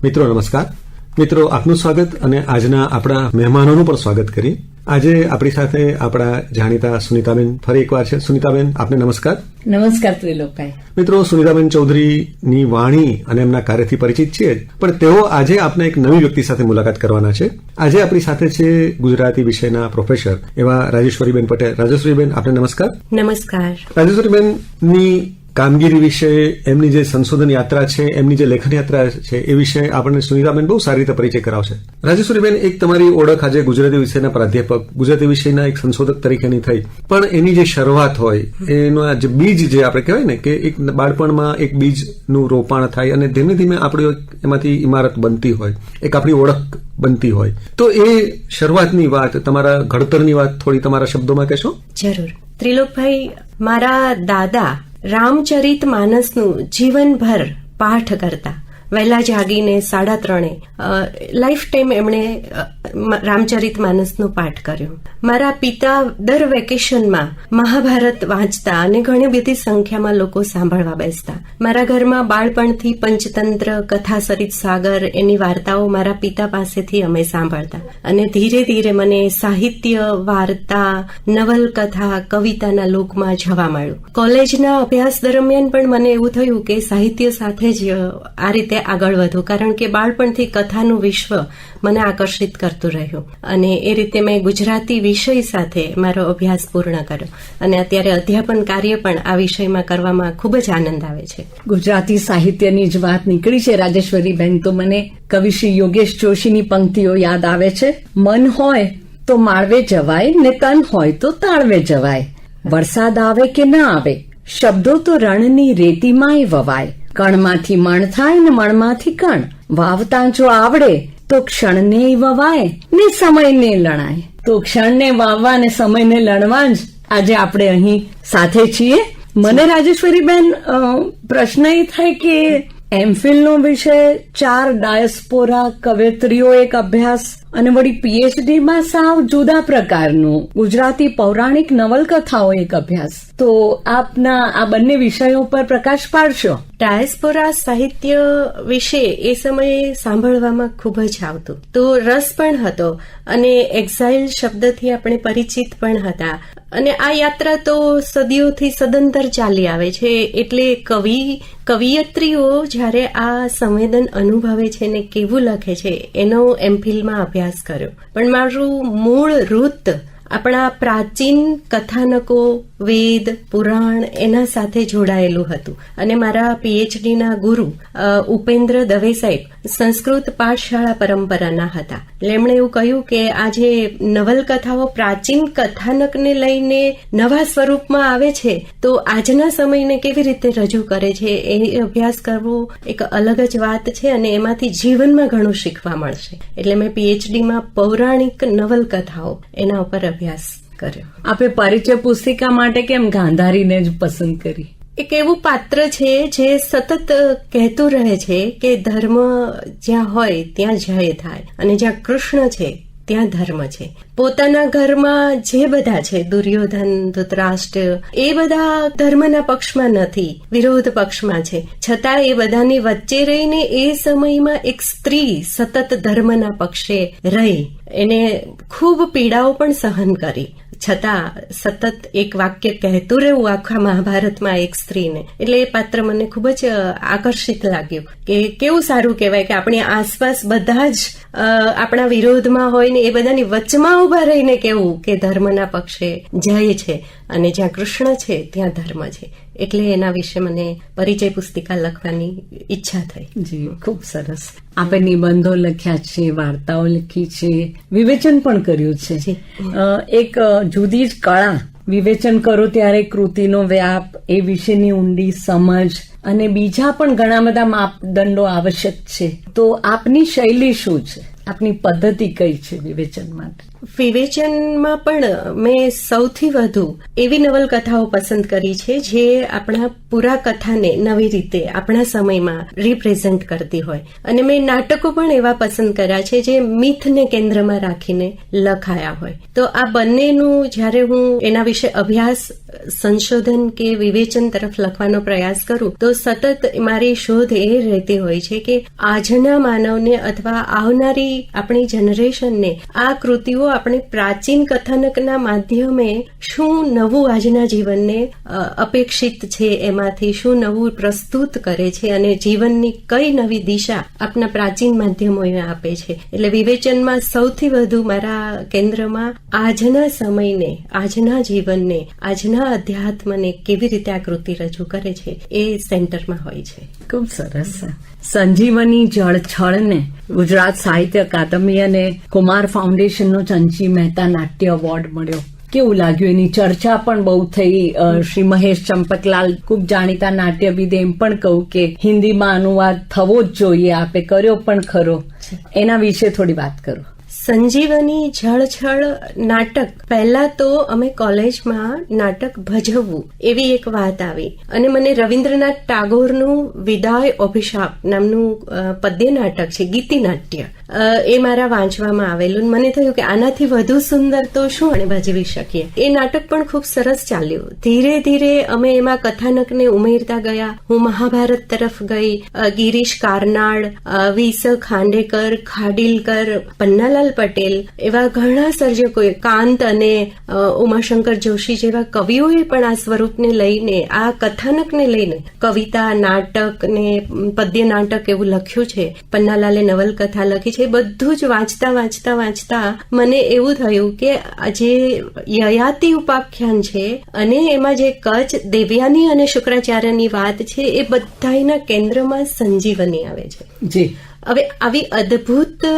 મિત્રો નમસ્કાર. મિત્રો આપનું સ્વાગત અને આજના આપણા મહેમાનોનું પણ સ્વાગત કરી. આજે આપણી સાથે આપણા જાણીતા સુનીતાબેન ફરી એકવાર છે. સુનીતાબેન, આપને નમસ્કાર. નમસ્કાર ત્રિલોકભાઈ. મિત્રો, સુનીતાબેન ચૌધરીની વાણી અને એમના કાર્યથી પરિચિત છીએ, પણ તેઓ આજે આપને એક નવી વ્યક્તિ સાથે મુલાકાત કરવાના છે. આજે આપણી સાથે છે ગુજરાતી વિષયના પ્રોફેસર એવા રાજેશ્વરીબેન પટેલ. રાજેશ્વરીબેન, આપને નમસ્કાર. નમસ્કાર. રાજેશ્વરીબેનની કામગીરી વિશે, એમની જે સંશોધન યાત્રા છે, એમની જે લેખન યાત્રા છે, એ વિશે આપણને સુનીતાબેન બહુ સારી રીતે પરિચય કરાવશે. રાજેશ્વરીબેન, એક તમારી ઓળખ આજે ગુજરાતી વિષયના પ્રાધ્યાપક, ગુજરાતી વિષયના એક સંશોધક તરીકેની થઈ, પણ એની જે શરૂઆત હોય, એનો જે બીજ જે આપણે કહેવાય ને કે એક બાળપણમાં એક બીજનું રોપાણ થાય અને ધીમે ધીમે આપણી એમાંથી ઇમારત બનતી હોય, એક આપણી ઓળખ બનતી હોય, તો એ શરૂઆતની વાત, તમારા ઘડતરની વાત થોડી તમારા શબ્દોમાં કહેશો? જરૂર. ત્રિલોકભાઈ, મારા દાદા રામચરિત માનસનું જીવનભર પાઠ કરતા. વહેલા જાગીને 3:30 લાઈફ ટાઈમ એમણે રામચરિત માનસનું પાઠ કર્યું. મારા પિતા દર વેકેશનમાં મહાભારત વાંચતા અને ઘણી બધી સંખ્યામાં લોકો સાંભળવા બેસતા. મારા ઘરમાં બાળપણથી પંચતંત્ર, કથા સરિત સાગર, એની વાર્તાઓ મારા પિતા પાસેથી અમે સાંભળતા અને ધીરે ધીરે મને સાહિત્ય, વાર્તા, નવલકથા, કવિતાના લોકમાં જવા મળ્યું. કોલેજના અભ્યાસ દરમિયાન પણ મને એવું થયું કે સાહિત્ય સાથે જ આ રીતે આગળ વધુ, કારણ કે બાળપણથી કથાનું વિશ્વ મને આકર્ષિત કરતું રહ્યું અને એ રીતે મેં ગુજરાતી વિષય સાથે મારો અભ્યાસ પૂર્ણ કર્યો અને અત્યારે અધ્યાપન કાર્ય પણ આ વિષયમાં કરવામાં ખૂબ જ આનંદ આવે છે. ગુજરાતી સાહિત્યની જ વાત નીકળી છે રાજેશ્વરીબેન, તો મને કવિ શ્રી યોગેશ જોશીની પંક્તિઓ યાદ આવે છે. મન હોય તો માળવે જવાય ને તન હોય તો તાળવે જવાય. વરસાદ આવે કે ના આવે, શબ્દો તો રણની રેતીમાંય વવાય. કણમાંથી મણ થાય ને મણમાંથી કણ, વાવતા જો આવડે તો ક્ષણને વવાય ને સમયને લણાય. તો ક્ષણને વાવવા ને સમયને લણવા જ આજે આપણે અહીં સાથે છીએ. મને રાજેશ્વરીબેન પ્રશ્ન એ થાય કે એમફિલનો વિષય 4 ડાયસ્પોરા કવયત્રીઓ એક અભ્યાસ અને વળી પીએચડીમાં સાવ જુદા પ્રકારનું ગુજરાતી પૌરાણિક નવલકથાઓ એક અભ્યાસ. તો આપના આ બંને વિષયો પર પ્રકાશ પાડશો? ડાયસ્પોરા સાહિત્ય વિશે એ સમયે સાંભળવામાં ખૂબ જ આવતું, તો રસ પણ હતો અને એક્ઝાઇલ શબ્દથી આપણે પરિચિત પણ હતા. અને આ યાત્રા તો સદીઓથી સદંતર ચાલી આવે છે, એટલે કવિયત્રીઓ જ્યારે આ સંવેદન અનુભવે છે ને કેવું લખે છે એનો એમફિલમાં અભ્યાસ કર્યો. પણ મારું મૂળ રૂત આપણા પ્રાચીન કથાનકો, વેદ, પુરાણ એના સાથે જોડાયેલું હતું અને મારા પીએચડીના ગુરુ ઉપેન્દ્ર દવે સાહેબ સંસ્કૃત પાઠશાળા પરંપરાના હતા. એટલે એમણે એવું કહ્યું કે આ જે નવલકથાઓ પ્રાચીન કથાનકને લઈને નવા સ્વરૂપમાં આવે છે, તો આજના સમયને કેવી રીતે રજૂ કરે છે એ અભ્યાસ કરવો એક અલગ જ વાત છે અને એમાંથી જીવનમાં ઘણું શીખવા મળશે. એટલે મેં પીએચડીમાં પૌરાણિક નવલકથાઓ એના ઉપર અભ્યાસ કર્યો. આપે પરિચય પુસ્તિકા માટે કેમ ગાંધારીને જ પસંદ કરી? એક એવું પાત્ર છે જે સતત કહેતું રહે છે કે ધર્મ જ્યાં હોય ત્યાં જય થાય અને જ્યાં કૃષ્ણ છે ત્યાં ધર્મ છે. પોતાના ઘરમાં જે બધા છે, દુર્યોધન, ધૃતરાષ્ટ્ર, એ બધા ધર્મના પક્ષમાં નથી, વિરોધ પક્ષમાં છે, છતાં એ બધાની વચ્ચે રહીને એ સમયમાં એક સ્ત્રી સતત ધર્મના પક્ષે રહી, એને ખૂબ પીડાઓ પણ સહન કરી, છતાં સતત એક વાક્ય કહેતું રહેવું આખા મહાભારતમાં એક સ્ત્રીને. એટલે એ પાત્ર મને ખૂબ જ આકર્ષિત લાગ્યું કે કેવું સારું કહેવાય કે આપણી આસપાસ બધા જ આપણા વિરોધમાં હોય ને એ બધાની વચમાં ઉભા રહીને કેવું કે ધર્મના પક્ષે જય છે અને જ્યાં કૃષ્ણ છે ત્યાં ધર્મ છે. એટલે એના વિશે મને પરિચય પુસ્તિકા લખવાની ઈચ્છા થઈ. જી, ખૂબ સરસ. આપે નિબંધો લખ્યા છે, વાર્તાઓ લખી છે, વિવેચન પણ કર્યું છે. એક જુદી જ કળા, વિવેચન કરો ત્યારે કૃતિનો વ્યાપ, એ વિશેની ઊંડી સમજ અને બીજા પણ ઘણા બધા માપદંડો આવશ્યક છે. તો આપની શૈલી શું છે? આપની પદ્ધતિ કઈ છે વિવેચન માટે? વિવેચનમાં પણ મેં સૌથી વધુ એવી નવલકથાઓ પસંદ કરી છે જે આપણા પૂરા કથાને નવી રીતે આપણા સમયમાં રિપ્રેઝન્ટ કરતી હોય, અને મેં નાટકો પણ એવા પસંદ કર્યા છે જે મિથને કેન્દ્રમાં રાખીને લખાયા હોય. તો આ બંનેનું જ્યારે હું એના વિશે અભ્યાસ સંશોધન કે વિવેચન તરફ લખવાનો પ્રયાસ કરું તો સતત મારી શોધ એ રહેતી હોય છે કે આજના માનવને અથવા આવનારી આપણી જનરેશનને આ કૃતિઓ આપણે પ્રાચીન કથાનકના માધ્યમે શું નવું આજના જીવનને અપેક્ષિત છે, એમાંથી શું નવું પ્રસ્તુત કરે છે અને જીવનની કઈ નવી દિશા આપણા પ્રાચીન માધ્યમો આપે છે. એટલે વિવેચનમાં સૌથી વધુ મારા કેન્દ્રમાં આજના સમયને, આજના જીવનને, આજના અધ્યાત્મને કેવી રીતે આ કૃતિ રજૂ કરે છે એ સેન્ટરમાં હોય છે. ખૂબ સરસ. સંજીવની જળછળને ગુજરાત સાહિત્ય અકાદમી અને કુમાર ફાઉન્ડેશનનો ચંચી મહેતા નાટ્ય એવોર્ડ મળ્યો. કેવું લાગ્યું? એની ચર્ચા પણ બહુ થઈ. શ્રી મહેશ ચંપકલાલ ખૂબ જાણીતા નાટ્યવિદ, એમ પણ કહું કે હિન્દીમાં અનુવાદ થવો જ જોઈએ. આપે કર્યો પણ ખરો. એના વિશે થોડી વાત કરો. સંજીવની જળછળ નાટક, પહેલા તો અમે કોલેજમાં નાટક ભજવવું એવી એક વાત આવી અને મને રવિન્દ્રનાથ ટાગોરનું વિદાય અભિશાપ નામનું પદ્ય નાટક છે, ગીતિ નાટ્ય, એ મારા વાંચવામાં આવેલું. મને થયું કે આનાથી વધુ સુંદર તો શું અને ભજવી શકીએ. એ નાટક પણ ખૂબ સરસ ચાલ્યું. ધીરે ધીરે અમે એમાં કથાનકને ઉમેરતા ગયા. હું મહાભારત તરફ ગઈ. ગિરીશ કાર્નાડ, વી.સ. ખાંડેકર, ખાડિલકર, પન્નાલાલ પટેલ એવા ઘણા સર્જકોએ, કાંત અને ઉમાશંકર જોશી જેવા કવિઓએ પણ આ સ્વરૂપને લઈને, આ કથાનકને લઈને કવિતા, નાટક ને પદ્ય નાટક એવું લખ્યું છે. પન્નાલાલે નવલકથા લખી છે. બધું જ વાંચતા મને એવું થયું કે જે યયાતિ ઉપાખ્યાન છે અને એમાં જે કચ્છ, દેવયાની અને શુક્રાચાર્યની વાત છે એ બધાના કેન્દ્રમાં સંજીવની આવે છે. જી. હવે આવી અદ્ભુત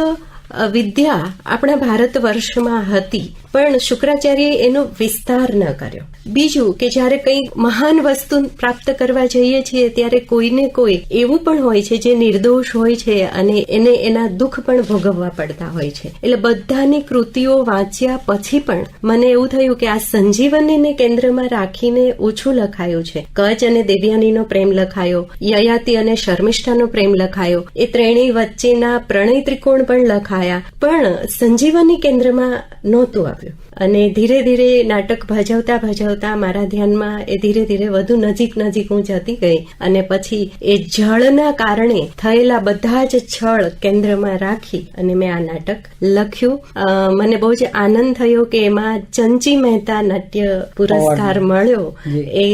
વિદ્યા આપણા ભારત વર્ષમાં હતી પણ શુક્રાચાર્યએ એનો વિસ્તાર ન કર્યો. બીજું કે જ્યારે કંઈ મહાન વસ્તુ પ્રાપ્ત કરવા જઈએ છીએ ત્યારે કોઈને કોઈ એવું પણ હોય છે જે નિર્દોષ હોય છે અને એને એના દુઃખ પણ ભોગવવા પડતા હોય છે. એટલે બધાની કૃતિઓ વાંચ્યા પછી પણ મને એવું થયું કે આ સંજીવનીને કેન્દ્રમાં રાખીને ઓછું લખાયું છે. કચ્છ અને દેવયાનીનો પ્રેમ લખાયો, યયાતિ અને શર્મિષ્ઠાનો પ્રેમ લખાયો, એ ત્રણેય વચ્ચેના પ્રણય ત્રિકોણ પણ લખાયા, પણ સંજીવની કેન્દ્રમાં નહોતું આવ્યું. અને ધીરે ધીરે નાટક ભજવતા મારા ધ્યાનમાં એ ધીરે ધીરે વધુ નજીક હું જતી ગઈ અને પછી એ જળના કારણે થયેલા બધા જ છળ કેન્દ્રમાં રાખી અને મેં આ નાટક લખ્યું. મને બહુ જ આનંદ થયો કે એમાં ચંચી મહેતા નાટ્ય પુરસ્કાર મળ્યો. એ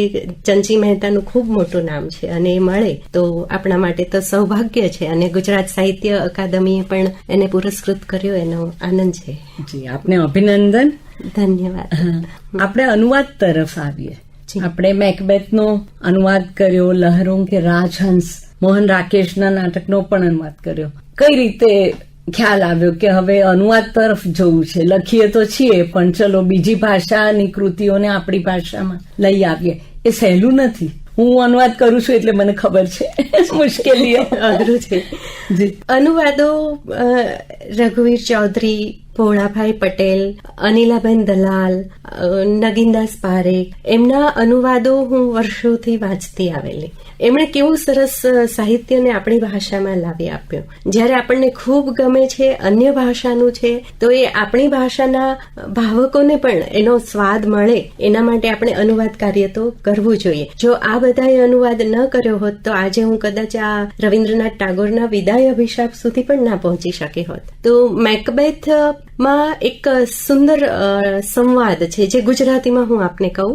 ચંચી મહેતાનું ખૂબ મોટું નામ છે અને એ મળે તો આપણા માટે તો સૌભાગ્ય છે અને ગુજરાત સાહિત્ય અકાદમીએ પણ એને પુરસ્કૃત કર્યો, એનો આનંદ છે. જી, આપને અભિનંદન. ધન્યવાદ. આપણે અનુવાદ તરફ આવીએ. આપણે મેકબેથનો અનુવાદ કર્યો, લહેરોં કે રાજહંસ, મોહન રાકેશના નાટકનો પણ અનુવાદ કર્યો. કઈ રીતે ખ્યાલ આવ્યો કે હવે અનુવાદ તરફ જવું છે? લખીએ તો છીએ પણ ચલો બીજી ભાષાની કૃતિઓને આપણી ભાષામાં લઈ આવીએ. એ સહેલું નથી. હું અનુવાદ કરું છું એટલે મને ખબર છે મુશ્કેલી અઘરું છે. અનુવાદો રઘુવીર ચૌધરી, ભોળાભાઈ પટેલ, અનિલાબેન દલાલ, નગીનદાસ પારેખ, એમના અનુવાદો હું વર્ષોથી વાંચતી આવેલી. એમણે કેવું સરસ સાહિત્યને આપણી ભાષામાં લાવી આપ્યું. જ્યારે આપણને ખૂબ ગમે છે, અન્ય ભાષાનું છે, તો એ આપણી ભાષાના ભાવકોને પણ એનો સ્વાદ મળે એના માટે આપણે અનુવાદ કાર્ય તો કરવું જોઈએ. જો આ બધાએ અનુવાદ ન કર્યો હોત તો આજે હું કદાચ આ રવિન્દ્રનાથ ટાગોરના વિદાય અભિશાપ સુધી પણ ના પહોંચી શકી હોત. તો મેકબેથ માં એક સુંદર સંવાદ છે જે ગુજરાતીમાં હું આપને કહું.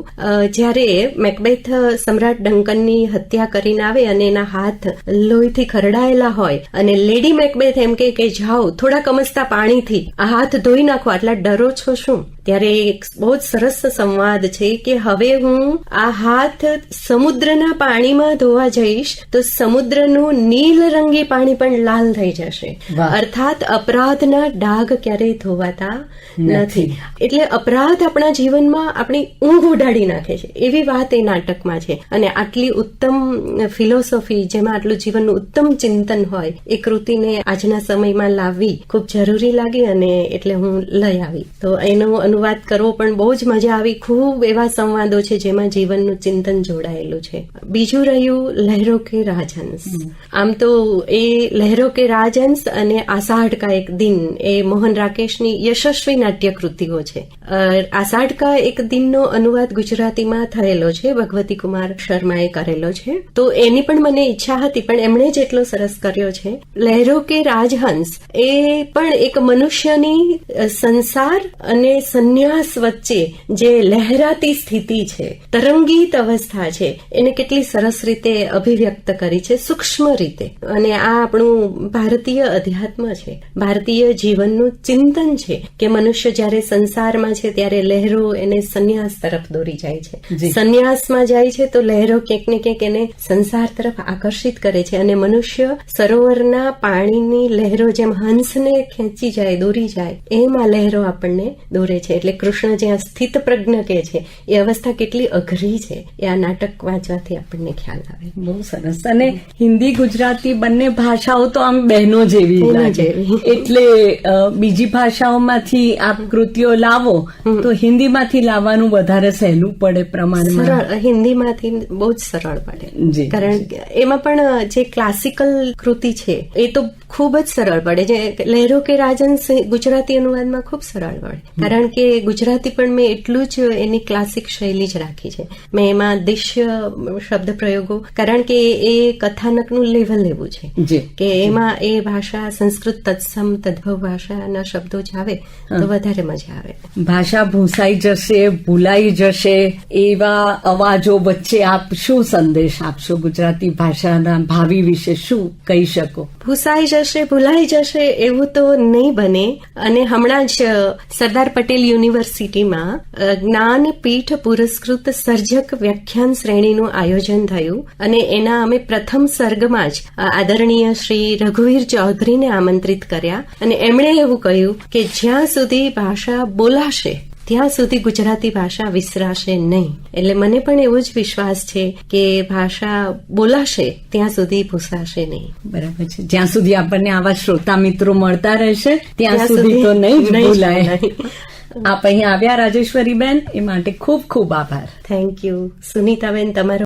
જ્યારે મેકબેથ સમ્રાટ ડંકનની હત્યા કરીને આવે અને એના હાથ લોહીથી ખરડાયેલા હોય અને લેડી મેકબેથ એમ કે જાઓ થોડા કમસતા પાણીથી આ હાથ ધોઈ નાખો, આટલા ડરો છો શું? ત્યારે એક બહુ જ સરસ સંવાદ છે કે હવે હું આ હાથ સમુદ્રના પાણીમાં ધોવા જઈશ તો સમુદ્રનું નીલ રંગી પાણી પણ લાલ થઈ જશે. અર્થાત અપરાધના ડાઘ ક્યારેય ધોવાતા નથી. એટલે અપરાધ આપણા જીવનમાં આપણી ઊંઘ ઉડાડી નાખે છે એવી વાત એ નાટકમાં છે. અને આટલી ઉત્તમ ફિલોસોફી, જેમાં આટલું જીવનનું ઉત્તમ ચિંતન હોય, એ કૃતિને આજના સમયમાં લાવવી ખૂબ જરૂરી લાગી અને એટલે હું લઈ આવી. તો એનો અનુવાદ કરવો પણ બહુ જ મજા આવી. ખૂબ એવા સંવાદો છે જેમાં જીવનનું ચિંતન જોડાયેલું છે. બીજું રહ્યું લહેરો કે રાજહંસ. આમ તો એ લહેરો કે રાજહંસ અને આષાઢ કા એક દિન એ મોહન રાકેશની યશસ્વી નાટ્યકૃતિઓ છે. આષાઢ કા એક દિનનો અનુવાદ ગુજરાતીમાં થયેલો છે, ભગવતી કુમાર શર્માએ કરેલો છે. તો એની પણ મને ઈચ્છા હતી, પણ એમણે જ એટલો સરસ કર્યો છે. લહેરો કે રાજહંસ એ પણ એક મનુષ્યની સંસાર અને સંન્યાસ વચ્ચે જે લહેરાતી સ્થિતિ છે, તરંગીત અવસ્થા છે, એને કેટલી સરસ રીતે અભિવ્યક્ત કરી છે, સૂક્ષ્મ રીતે. અને આ આપણું ભારતીય અધ્યાત્મ છે, ભારતીય જીવનનું ચિંતન છે કે મનુષ્ય જ્યારે સંસારમાં છે ત્યારે લહેરો એને સંન્યાસ તરફ દોરી જાય છે, સંન્યાસમાં જાય છે તો લહેરો ક્યાંક ને ક્યાંક એને સંસાર તરફ આકર્ષિત કરે છે. અને મનુષ્ય સરોવરના પાણીની લહેરો જેમ હંસને ખેંચી જાય, દોરી જાય, એમ આ લહેરો આપણને દોરે છે. એટલે કૃષ્ણ જ્યાં સ્થિત પ્રજ્ઞ કે છે એ અવસ્થા કેટલી અઘરી છે એ આ નાટક વાંચવાથી આપણને ખ્યાલ આવે. બહુ સરસ. અને હિન્દી ગુજરાતી બંને ભાષાઓ તો આમ બહેનો જેવી લાગે, એટલે બીજી ભાષાઓમાંથી આપ કૃતિઓ લાવો તો હિન્દીમાંથી લાવવાનું વધારે સહેલું પડે પ્રમાણમાં. સરળ, હિન્દીમાંથી બહુ જ સરળ પડે, કારણ કે એમાં પણ જે ક્લાસિકલ કૃતિ છે એ તો ખૂબ જ સરળ પડે. જે લહેરો કે રાજહંસ ગુજરાતી અનુવાદમાં ખૂબ સરળ પડે, કારણ કે ગુજરાતી પણ મેં એટલું જ એની ક્લાસિક શૈલી જ રાખી છે. મેં એમાં દિશ્ય શબ્દ પ્રયોગો, કારણ કે એ કથાનકનું લેવલ એવું છે કે એમાં એ ભાષા સંસ્કૃત તત્સમ તદ્ભવ ભાષાના શબ્દો જ આવે તો વધારે મજા આવે. ભાષા ભૂંસાઈ જશે, ભૂલાઈ જશે, એવા અવાજો વચ્ચે આપ શું સંદેશ આપશો? ગુજરાતી ભાષાના ભાવિ વિશે શું કહી શકો? ભૂસાઈ જશે, ભૂલાઈ જશે એવું તો નહીં બને. અને હમણાં જ સરદાર પટેલ યુનિવર્સિટીમાં જ્ઞાનપીઠ પુરસ્કૃત સર્જક વ્યાખ્યાન શ્રેણીનું આયોજન થયું અને એના અમે પ્રથમ સર્ગમાં જ આદરણીય શ્રી રઘુવીર ચૌધરીને આમંત્રિત કર્યા. અને એમણે એવું કહ્યું કે જ્યાં સુધી ભાષા બોલાશે ત્યાં સુધી ગુજરાતી ભાષા વિસરાશે નહીં. એટલે મને પણ એવો જ વિશ્વાસ છે કે ભાષા બોલાશે ત્યાં સુધી ભૂસાશે નહીં. બરાબર છે. જ્યાં સુધી આપણને આવા શ્રોતા મિત્રો મળતા રહેશે ત્યાં સુધી તો નહીં જ ભૂલાય. આપ અહીં આવ્યા રાજેશ્વરીબેન, એ માટે ખૂબ ખૂબ આભાર. થેન્ક યુ સુનીતાબેન, તમારો